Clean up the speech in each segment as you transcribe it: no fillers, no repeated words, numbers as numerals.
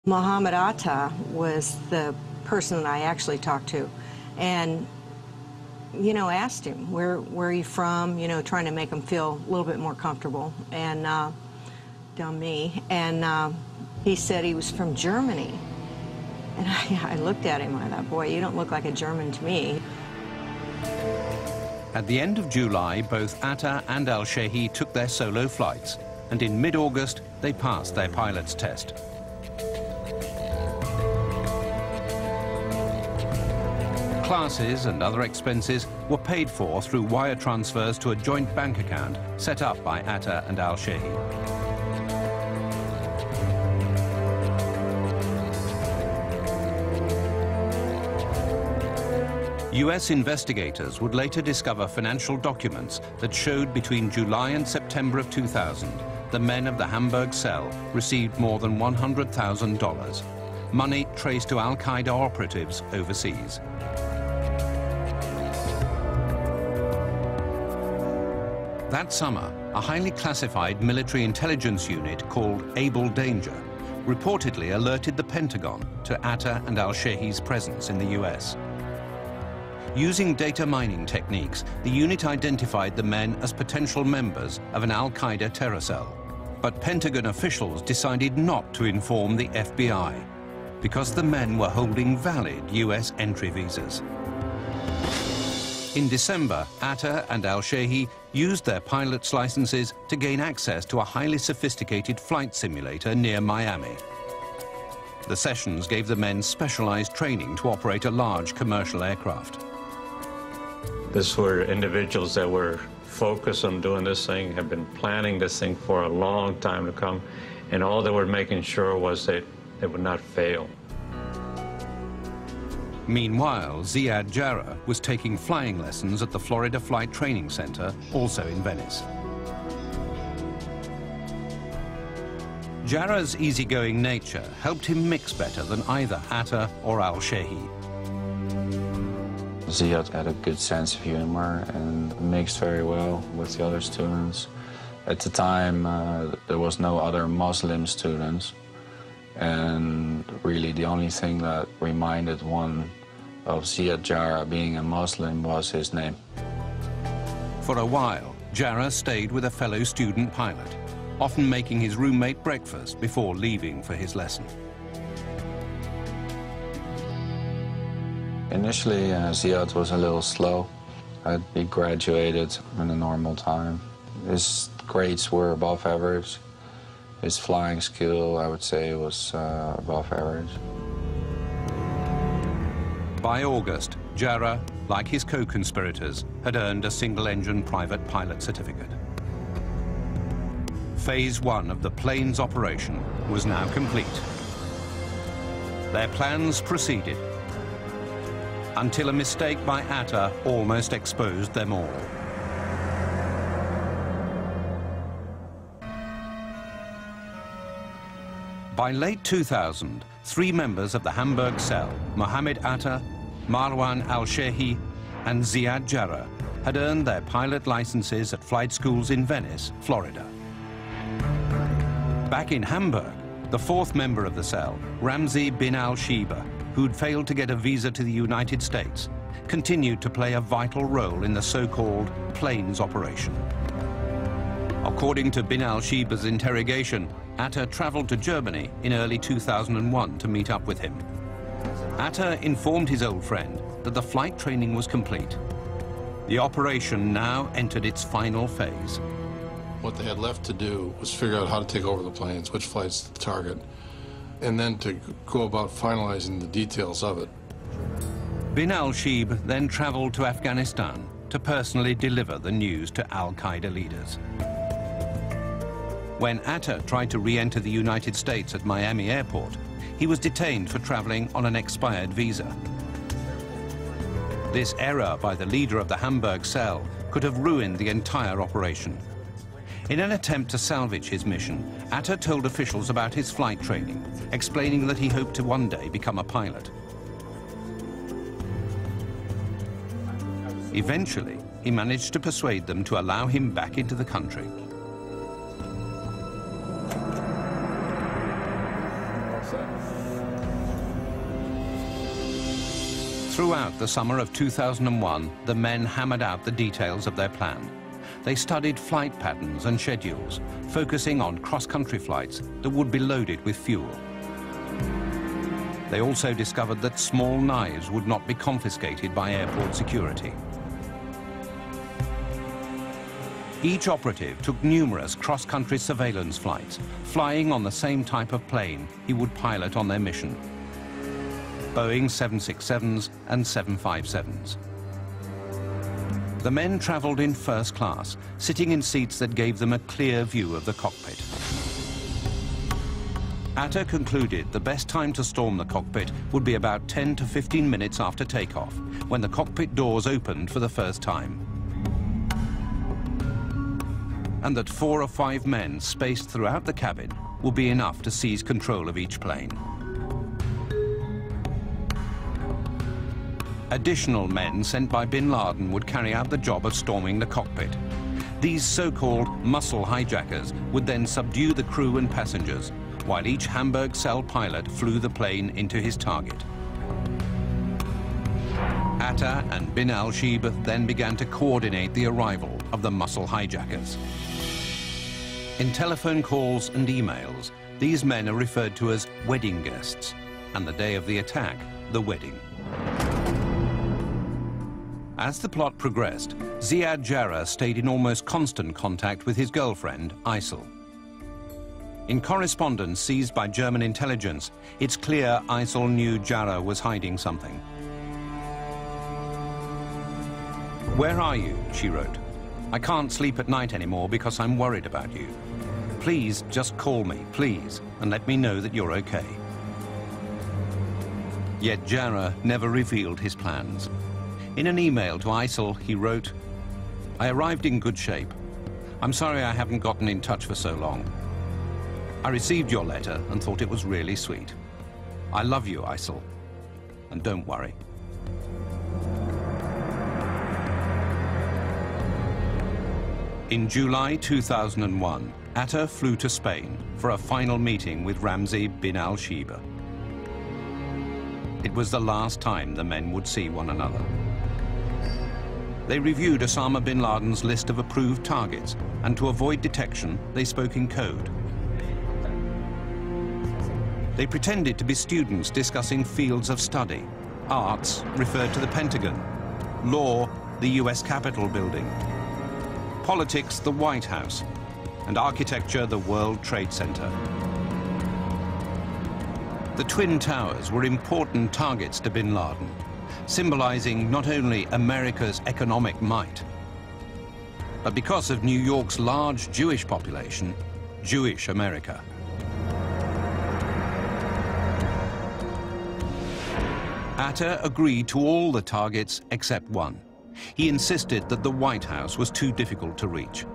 Mohammed Atta was the person that I actually talked to, and asked him, where are you from, trying to make him feel a little bit more comfortable, and dumb me, and he said he was from Germany. And I looked at him and I thought, boy, you don't look like a German to me. At the end of July, both Atta and al-Shehi took their solo flights, and in mid-August, they passed their pilot's test. Classes and other expenses were paid for through wire transfers to a joint bank account set up by Atta and al-Shehi. US investigators would later discover financial documents that showed between July and September of 2000, the men of the Hamburg cell received more than $100,000, money traced to al-Qaeda operatives overseas. That summer, a highly classified military intelligence unit called Able Danger reportedly alerted the Pentagon to Atta and al-Shehi's presence in the US. Using data mining techniques, the unit identified the men as potential members of an al-Qaeda terror cell. But Pentagon officials decided not to inform the FBI because the men were holding valid US entry visas. In December, Atta and al-Shehi used their pilot's licenses to gain access to a highly sophisticated flight simulator near Miami. The sessions gave the men specialized training to operate a large commercial aircraft. These were individuals that were focused on doing this thing, have been planning this thing for a long time to come, and all they were making sure was that they would not fail. Meanwhile, Ziad Jarrah was taking flying lessons at the Florida Flight Training Center, also in Venice. Jarrah's easygoing nature helped him mix better than either Atta or al-Shehi. Ziad had a good sense of humor and mixed very well with the other students. At the time, there was no other Muslim students, and really the only thing that reminded one of Ziad Jarrah being a Muslim was his name. For a while, Jarrah stayed with a fellow student pilot, often making his roommate breakfast before leaving for his lesson. Initially, Ziad was a little slow. He graduated in a normal time. His grades were above average. His flying skill, I would say, was above average. By August, Jarrah, like his co-conspirators, had earned a single-engine private pilot certificate. Phase 1 of the plane's operation was now complete. Their plans proceeded, until a mistake by Atta almost exposed them all. By late 2000, 3 members of the Hamburg cell, Mohammed Atta, Marwan al-Shehi, and Ziad Jarrah, had earned their pilot licenses at flight schools in Venice, Florida. Back in Hamburg, the 4th member of the cell, Ramzi bin al-Shiba, who'd failed to get a visa to the United States, continued to play a vital role in the so-called planes operation. According to bin al-Shiba's interrogation, Atta traveled to Germany in early 2001 to meet up with him. Atta informed his old friend that the flight training was complete. The operation now entered its final phase. What they had left to do was figure out how to take over the planes, which flights to target, and then to go about finalizing the details of it. Bin al-Shib then traveled to Afghanistan to personally deliver the news to al-Qaeda leaders. When Atta tried to re-enter the United States at Miami airport, he was detained for traveling on an expired visa. This error by the leader of the Hamburg cell could have ruined the entire operation. In an attempt to salvage his mission, Atta told officials about his flight training, explaining that he hoped to one day become a pilot. Eventually, he managed to persuade them to allow him back into the country. Throughout the summer of 2001, the men hammered out the details of their plan. They studied flight patterns and schedules, focusing on cross-country flights that would be loaded with fuel. They also discovered that small knives would not be confiscated by airport security. Each operative took numerous cross-country surveillance flights, flying on the same type of plane he would pilot on their mission: Boeing 767s and 757s. The men traveled in first class, sitting in seats that gave them a clear view of the cockpit. Atta concluded the best time to storm the cockpit would be about 10 to 15 minutes after takeoff, when the cockpit doors opened for the first time. And that 4 or 5 men spaced throughout the cabin would be enough to seize control of each plane. Additional men sent by bin Laden would carry out the job of storming the cockpit. These so-called muscle hijackers would then subdue the crew and passengers, while each Hamburg cell pilot flew the plane into his target. Atta and bin al-Shibh then began to coordinate the arrival of the muscle hijackers. In telephone calls and emails, these men are referred to as wedding guests, and the day of the attack, the wedding. As the plot progressed, Ziad Jarrah stayed in almost constant contact with his girlfriend, Aysel. In correspondence seized by German intelligence, it's clear Aysel knew Jarrah was hiding something. "Where are you?" she wrote. "I can't sleep at night anymore because I'm worried about you. Please just call me, please, and let me know that you're okay." Yet Jarrah never revealed his plans. In an email to Aysel, he wrote, "I arrived in good shape. I'm sorry I haven't gotten in touch for so long. I received your letter and thought it was really sweet. I love you, Aysel, and don't worry." In July 2001, Atta flew to Spain for a final meeting with Ramzi bin al-Shibh. It was the last time the men would see one another. They reviewed Osama bin Laden's list of approved targets, and to avoid detection, they spoke in code. They pretended to be students discussing fields of study. Arts referred to the Pentagon, law, the US Capitol building, politics, the White House, and architecture, the World Trade Center. The Twin Towers were important targets to bin Laden, symbolizing not only America's economic might, but because of New York's large Jewish population, Jewish America. Atta agreed to all the targets except one. He insisted that the White House was too difficult to reach.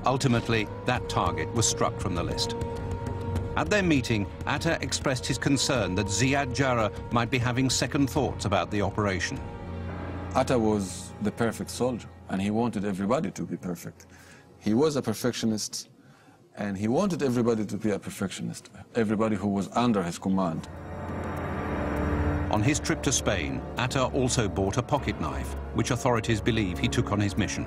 Ultimately, that target was struck from the list. At their meeting, Atta expressed his concern that Ziad Jarrah might be having second thoughts about the operation. Atta was the perfect soldier, and he wanted everybody to be perfect. He was a perfectionist, and he wanted everybody to be a perfectionist, everybody who was under his command. On his trip to Spain, Atta also bought a pocket knife, which authorities believe he took on his mission.